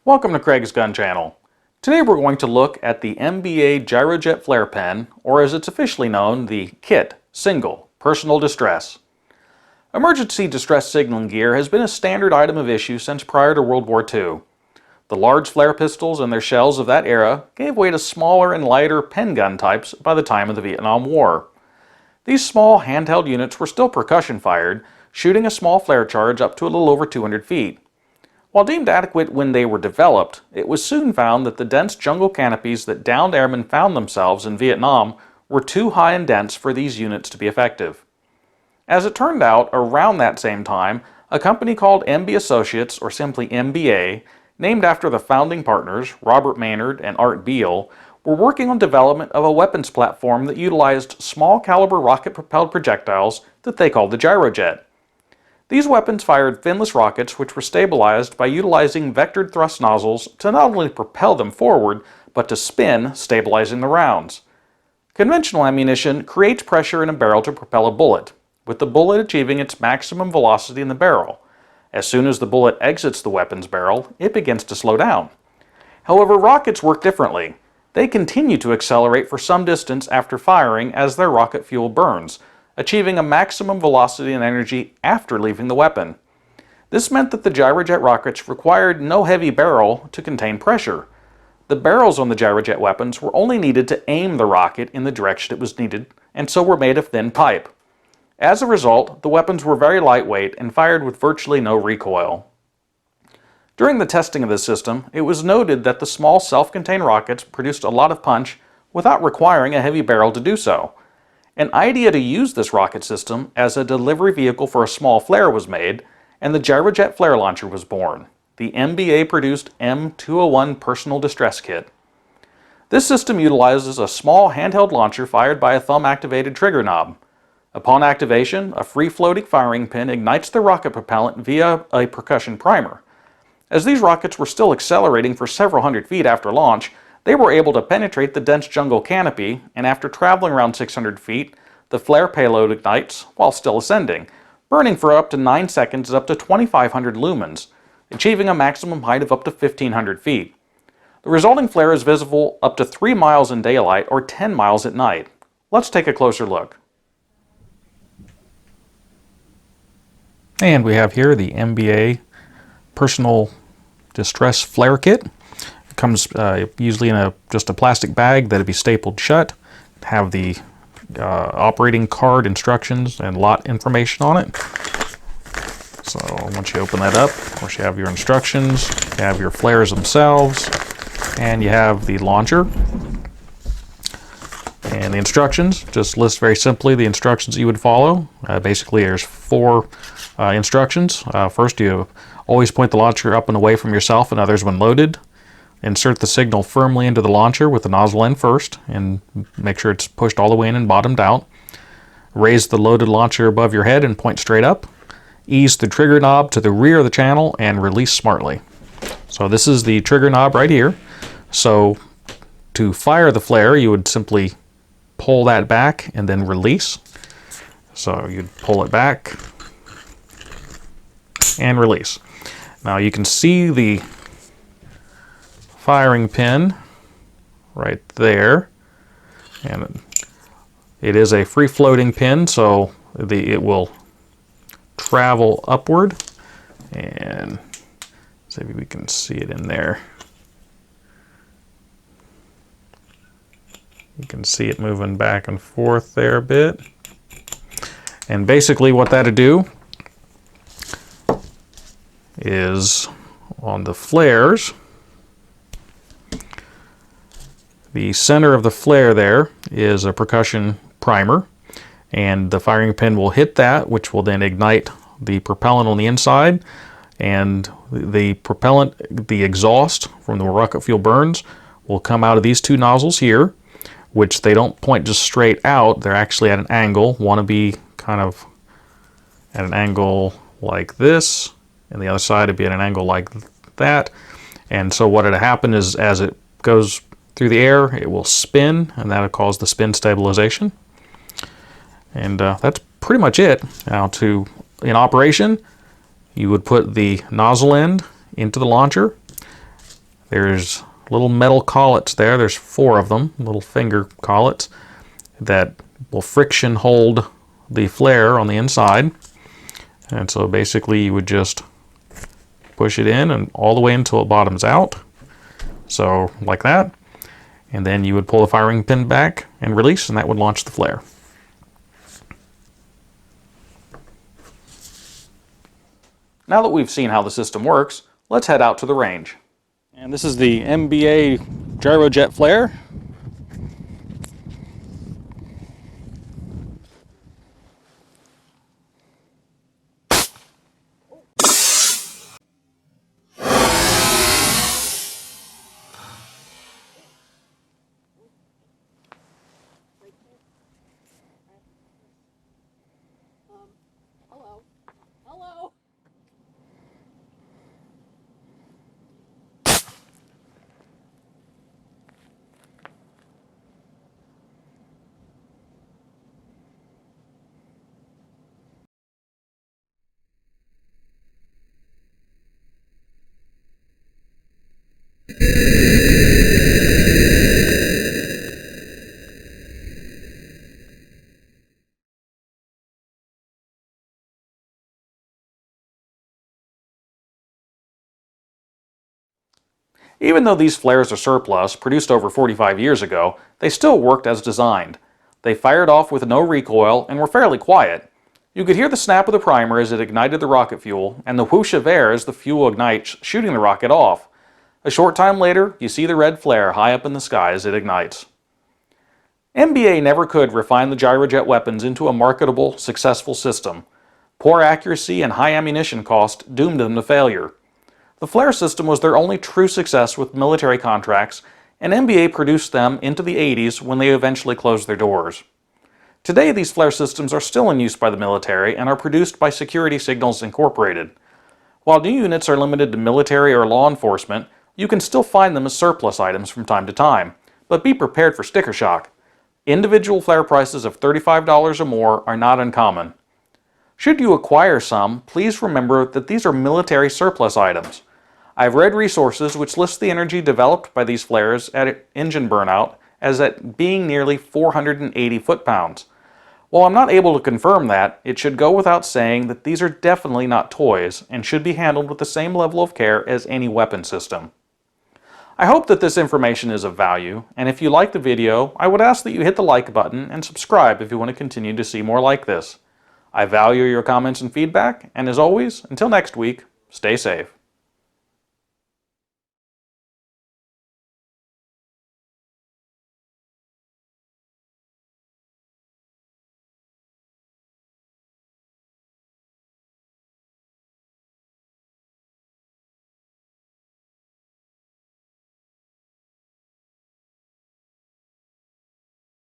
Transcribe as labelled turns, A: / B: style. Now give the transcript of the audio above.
A: Welcome to Craig's Gun Channel. Today we're going to look at the MBA Gyrojet flare pen, or as it's officially known, the KIT, Single, Personal Distress. Emergency distress signaling gear has been a standard item of issue since prior to World War II. The large flare pistols and their shells of that era gave way to smaller and lighter pen gun types by the time of the Vietnam War. These small handheld units were still percussion fired, shooting a small flare charge up to a little over 200 feet. While deemed adequate when they were developed, it was soon found that the dense jungle canopies that downed airmen found themselves in Vietnam were too high and dense for these units to be effective. As it turned out, around that same time, a company called MB Associates, or simply MBA, named after the founding partners, Robert Maynard and Art Beale, were working on development of a weapons platform that utilized small caliber rocket-propelled projectiles that they called the Gyrojet. These weapons fired finless rockets which were stabilized by utilizing vectored thrust nozzles to not only propel them forward, but to spin, stabilizing the rounds. Conventional ammunition creates pressure in a barrel to propel a bullet, with the bullet achieving its maximum velocity in the barrel. As soon as the bullet exits the weapon's barrel, it begins to slow down. However, rockets work differently. They continue to accelerate for some distance after firing as their rocket fuel burns, achieving a maximum velocity and energy after leaving the weapon. This meant that the Gyrojet rockets required no heavy barrel to contain pressure. The barrels on the Gyrojet weapons were only needed to aim the rocket in the direction it was needed, and so were made of thin pipe. As a result, the weapons were very lightweight and fired with virtually no recoil. During the testing of this system, it was noted that the small self-contained rockets produced a lot of punch without requiring a heavy barrel to do so. An idea to use this rocket system as a delivery vehicle for a small flare was made, and the Gyrojet flare launcher was born, the MBA-produced M201 Personal Distress Kit. This system utilizes a small handheld launcher fired by a thumb-activated trigger knob. Upon activation, a free-floating firing pin ignites the rocket propellant via a percussion primer. As these rockets were still accelerating for several hundred feet after launch, they were able to penetrate the dense jungle canopy, and after traveling around 600 feet, the flare payload ignites while still ascending, burning for up to 9 seconds at up to 2,500 lumens, achieving a maximum height of up to 1,500 feet. The resulting flare is visible up to 3 miles in daylight or 10 miles at night. Let's take a closer look. And we have here the MBA Personal Distress Flare Kit. It comes usually in just a plastic bag that'd be stapled shut, have the operating card instructions and lot information on it. So once you open that up, of course you have your instructions, you have your flares themselves, and you have the launcher. And the instructions just list very simply the instructions you would follow. Basically there's 4 instructions. First, you always point the launcher up and away from yourself and others when loaded. Insert the signal firmly into the launcher with the nozzle end first and make sure it's pushed all the way in and bottomed out. Raise the loaded launcher above your head and point straight up. Ease the trigger knob to the rear of the channel and release smartly. So this is the trigger knob right here. So to fire the flare, you would simply pull that back and then release. So you'd pull it back and release. Now you can see the firing pin right there, and it is a free floating pin, so it will travel upward, and see if we can see it in there. You can see it moving back and forth there a bit, and basically what that'll do is on the flares, the center of the flare there is a percussion primer, and the firing pin will hit that, which will then ignite the propellant on the inside, and the propellant, the exhaust from the rocket fuel burns, will come out of these 2 nozzles here, which they don't point just straight out. They're actually at an angle. Want to be kind of at an angle like this, and the other side would be at an angle like that. And so what would happen is as it goes through the air, it will spin, and that'll cause the spin stabilization. And that's pretty much it. Now, in operation, you would put the nozzle end into the launcher, There's little metal collets there. There's 4 of them, little finger collets that will friction hold the flare on the inside. And so basically you would just push it in and all the way until it bottoms out. So like that. And then you would pull the firing pin back and release, and that would launch the flare. Now that we've seen how the system works, let's head out to the range. And this is the MBA Gyrojet flare.
B: Hello. Hello.
A: Even though these flares are surplus, produced over 45 years ago, they still worked as designed. They fired off with no recoil and were fairly quiet. You could hear the snap of the primer as it ignited the rocket fuel, and the whoosh of air as the fuel ignites, shooting the rocket off. A short time later, you see the red flare high up in the sky as it ignites. MBA never could refine the Gyrojet weapons into a marketable, successful system. Poor accuracy and high ammunition cost doomed them to failure. The flare system was their only true success with military contracts, and MBA produced them into the 80s when they eventually closed their doors. Today, these flare systems are still in use by the military and are produced by Security Signals Incorporated. While new units are limited to military or law enforcement, you can still find them as surplus items from time to time, but be prepared for sticker shock. Individual flare prices of $35 or more are not uncommon. Should you acquire some, please remember that these are military surplus items. I've read resources which list the energy developed by these flares at engine burnout as at being nearly 480 foot-pounds. While I'm not able to confirm that, it should go without saying that these are definitely not toys and should be handled with the same level of care as any weapon system. I hope that this information is of value, and if you like the video, I would ask that you hit the like button and subscribe if you want to continue to see more like this. I value your comments and feedback, and as always, until next week, stay safe.